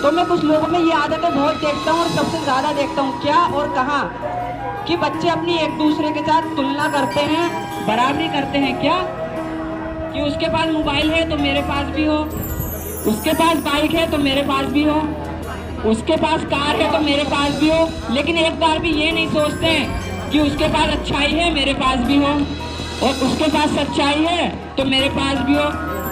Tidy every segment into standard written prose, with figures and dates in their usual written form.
तो मैं कुछ लोगों में ये आदतें बहुत देखता हूँ और सबसे ज्यादा देखता हूँ क्या और कहाँ, कि बच्चे अपनी एक दूसरे के साथ तुलना करते हैं, बराबरी करते हैं। क्या कि उसके पास मोबाइल है तो मेरे पास भी हो, उसके पास बाइक है तो मेरे पास भी हो, उसके पास कार है तो मेरे पास भी हो, लेकिन एक बार भी ये नहीं सोचते हैं कि उसके पास अच्छाई है मेरे पास भी हो, और उसके पास सच्चाई है तो मेरे पास भी हो।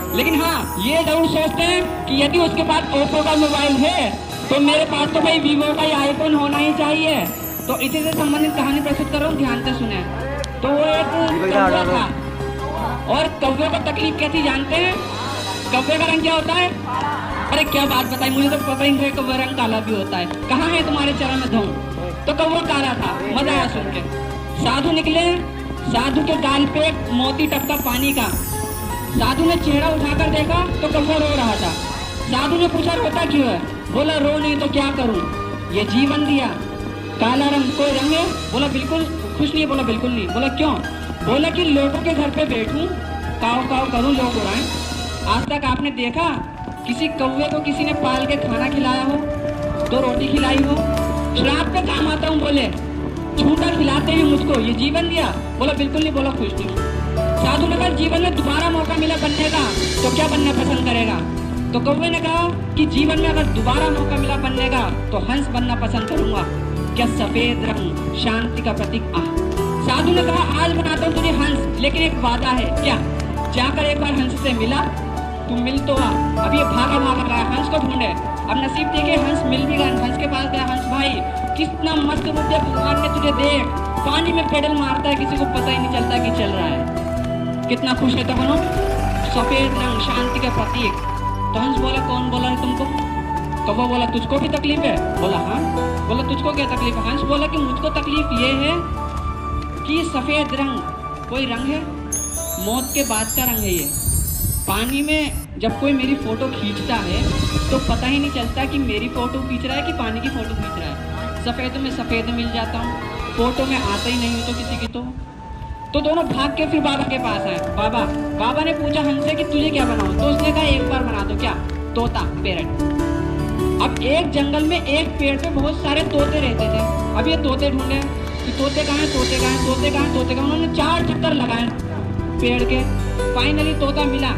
लेकिन हाँ, ये जरूर सोचते हैं कि यदि उसके पास ओप्पो का मोबाइल है तो मेरे पास तो भाई वीवो का या आईफोन होना ही चाहिए। तो इसी से संबंधित कहानी प्रस्तुत कर रहा हूँ, ध्यान से सुने। तो वो एक कौवा था, और कौवे को तकलीफ क्या थी जानते हैं? कौवे का रंग क्या होता है? अरे क्या बात बताई, मुझे तो पता ही नहीं, कौवे रंग काला भी होता है। कहाँ है तुम्हारे चरण में धूम? तो कौवा काला था, मजा आया सुन के। साधु निकले, साधु के गाल पे मोती टपका पानी का। साधु ने चेहरा उठाकर देखा तो कौवा रो रहा था। साधु ने पूछा रोता क्यों है? बोला रो नहीं तो क्या करूं, ये जीवन दिया। काला रंग कोई रंग है? बोला बिल्कुल खुश नहीं। बोला बिल्कुल नहीं। बोला क्यों? बोला कि लोगों के घर पे बैठूं, काव काव करूं, लोग उड़ाएं। आज तक आपने देखा किसी कौवे को किसी ने पाल के खाना खिलाया हो, दो रोटी खिलाई हो? श्राप पे काम आता हूँ बोले, झूठा खिलाते हैं मुझको, ये जीवन दिया। बोला बिल्कुल नहीं। बोला खुश नहीं। साधु ने कहा जीवन में दोबारा मौका मिला बनने का तो क्या बनना पसंद करेगा? तो कौवे ने कहा कि जीवन में अगर दोबारा मौका मिला बनने का तो हंस बनना पसंद करूंगा। क्या सफेद रंग शांति का प्रतीक? साधु ने कहा आज बनाता हूँ तुझे हंस, लेकिन एक वादा है। क्या? जाकर एक बार हंस से मिला, तुम मिल तो आ। अब ये भागा भागा गया, हंस को ढूंढे। अब नसीब देखिए हंस मिल भी गया। हंस के पास गया, हंस भाई कितना मस्त रूप दिया भगवान ने तुझे, देख पानी में पेडल मारता है, किसी को पता ही नहीं चलता कि चल रहा है। कितना खुश है तो बनो, सफेद रंग शांति का प्रतीक। तो हंस बोला कौन बोला है तुमको? कौवा बोला तुझको भी तकलीफ है? बोला हाँ। बोला तुझको क्या तकलीफ है? हंस बोला कि मुझको तकलीफ ये है कि सफेद रंग कोई रंग है, मौत के बाद का रंग है ये। पानी में जब कोई मेरी फोटो खींचता है तो पता ही नहीं चलता कि मेरी फोटो खींच रहा है कि पानी की फोटो खींच रहा है। सफेद में सफेद मिल जाता हूँ, फोटो में आता ही नहीं हो तो किसी की। तो दोनों भाग के फिर बाबा के पास आए। बाबा ने पूछा हंस से कि तुझे क्या बनाऊं? तो उसने कहा एक बार बना दो। क्या? तोता, पैरट। अब एक जंगल में एक पेड़ पे बहुत सारे तोते रहते थे। अब ये तोते ढूंढे कि तोते कहाँ हैं, तोते कहाँ हैं, तोते कहाँ हैं, तोते कहाँ। उन्होंने 4 चक्कर लगाए पेड़ के। फाइनली तोता मिला।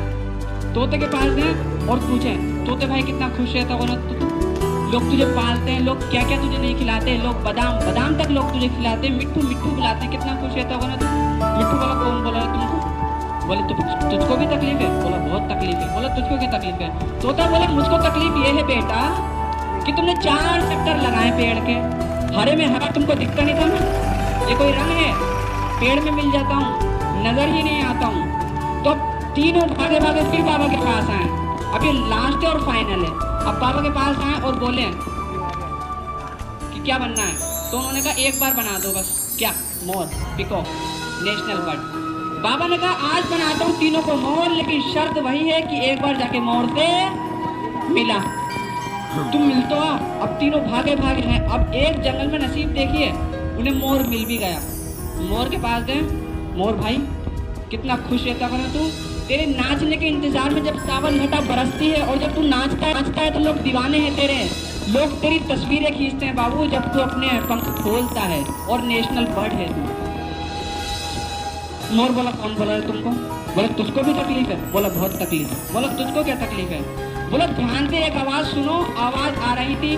तोते के पास गए और पूछे तोते भाई कितना खुश रहता होगा ना, लोग तुझे पालते हैं, लोग क्या क्या तुझे नहीं खिलाते, लोग बादाम तक लोग तुझे खिलाते हैं, मिट्टू बुलाते हैं, कितना खुश रहता होगा ना तू। मिट्टू बोला कौन बोला है तुमको? बोले तुझको भी तकलीफ है? बोला बहुत तकलीफ है। बोला तुझको क्या तकलीफ है? तोता बोला मुझको तकलीफ ये है बेटा कि तुमने 4 चक्कर लगाए पेड़ के, हरे में हरा तुमको दिखता नहीं था ना, ये कोई रंग है? पेड़ में मिल जाता हूँ, नजर ही नहीं आता हूँ। तो तीनों भागे फिर बाबा के पास आए। अब ये लास्ट और फाइनल है। अब बाबा के पास आए और बोले कि क्या बनना है? तो उन्होंने कहा एक बार बना दो बस। क्या? मोर, पिकॉक, नेशनल बर्ड। बाबा ने कहा आज बनाता हूँ तीनों को मोर, लेकिन शर्त वही है कि एक बार जाके मोर से मिला। तुम मिल तो आ। अब तीनों भागे हैं। अब एक जंगल में नसीब देखिए उन्हें मोर मिल भी गया। मोर के पास गए, मोर भाई कितना खुश रहता है तू, तेरे नाचने के इंतजार में जब सावन घटा बरसती है और जब तू नाचता है तो लोग दीवाने हैं तेरे, लोग तेरी तस्वीरें खींचते हैं बाबू जब तू अपने पंख खोलता है, और नेशनल बर्ड है तू। मोर बोला कौन बोला है तुमको? बोला तुझको भी तकलीफ है? बोला बहुत तकलीफ है। बोला तुझको क्या तकलीफ है? बोला ध्यान से एक आवाज सुनो। आवाज आ रही थी।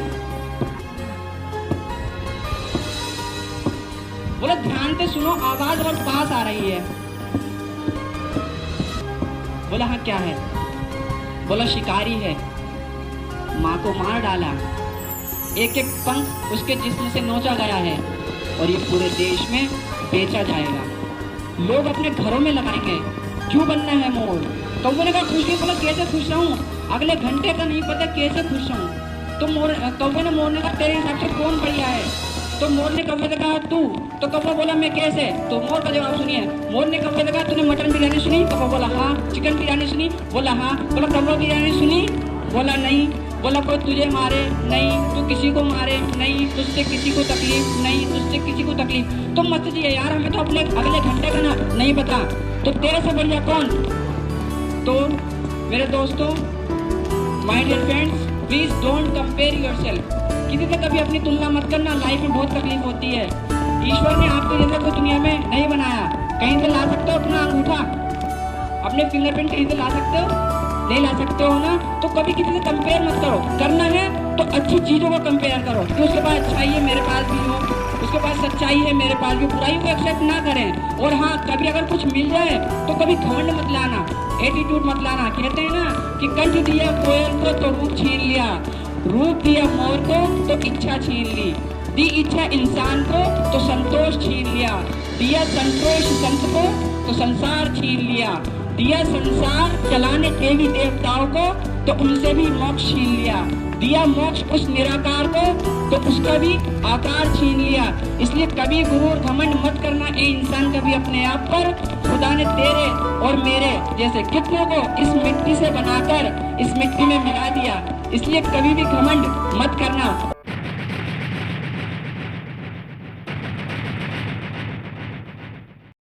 बोला ध्यान से सुनो, आवाज और पास आ रही है। बोला हाँ क्या है? बोला शिकारी है, माँ को मार डाला, एक एक पंख उसके जिस्म से नोचा गया है और ये पूरे देश में बेचा जाएगा, लोग अपने घरों में लगाएंगे। क्यों बनना है मोर? कौवे ने कहा खुश नहीं। बोला कैसे खुश रहूं, अगले घंटे का नहीं पता कैसे खुश रहूं। तो कौवे ने मोर ने कहा तेरे हिसाब से कौन बढ़िया है? तो मोर ने कौवे से कहा तू। तो कौवा बोला मैं कैसे? तो मोर का जवाब सुनिए। मोर ने कौवे से कहा तूने मटन बिरयानी सुनी? कौवा बोला हाँ। चिकन बिरयानी सुनी? बोला हाँ। बोला कौवा बिरयानी सुनी? बोला नहीं। बोला कोई तुझे मारे नहीं, तू किसी को मारे नहीं, तुझसे किसी को तकलीफ नहीं, तुझसे किसी को तकलीफ। तो मत जी यार हमें तो अपने अगले घंटे का ना नहीं पता, तो तेरे से बढ़िया कौन? तो मेरे दोस्तों, my dear friends, please don't compare yourself. किसी से कभी अपनी तुलना मत करना, लाइफ में बहुत तकलीफ होती है। ईश्वर ने आपको जैसा कोई दुनिया में नहीं बनाया। कहीं से ला सकते हो अपना अंगूठा, अपने फिंगरप्रिंट कहीं से ला सकते हो? नहीं ला सकते हो ना। तो कभी किसी से कंपेयर मत करो। करना है तो अच्छी चीजों को कंपेयर करो कि उसके पास अच्छाई है मेरे पास भी हो, उसके पास सच्चाई है मेरे पास भी। बुराई को एक्सेप्ट ना करें। और हाँ, कभी अगर कुछ मिल जाए तो कभी घमंड मत लाना, एटीट्यूड मत लाना। कहते हैं ना कि कंठ दिया कोयल को तो रूप छीन लिया, रूप दिया मोर को तो इच्छा छीन ली, दी इच्छा इंसान को तो संतोष छीन लिया, दिया संतोष संत को तो संसार छीन लिया, दिया संसार चलाने देवी देवताओं को तो उनसे भी मोक्ष छीन लिया, दिया मोक्ष उस निराकार को तो उसका भी आकार छीन लिया। इसलिए कभी गुरूर घमंड मत करना ए इंसान, कभी अपने आप पर। खुदा ने तेरे और मेरे जैसे कितनों को इस मिट्टी से बनाकर इस मिट्टी में मिला दिया। इसलिए कभी भी घमंड मत करना।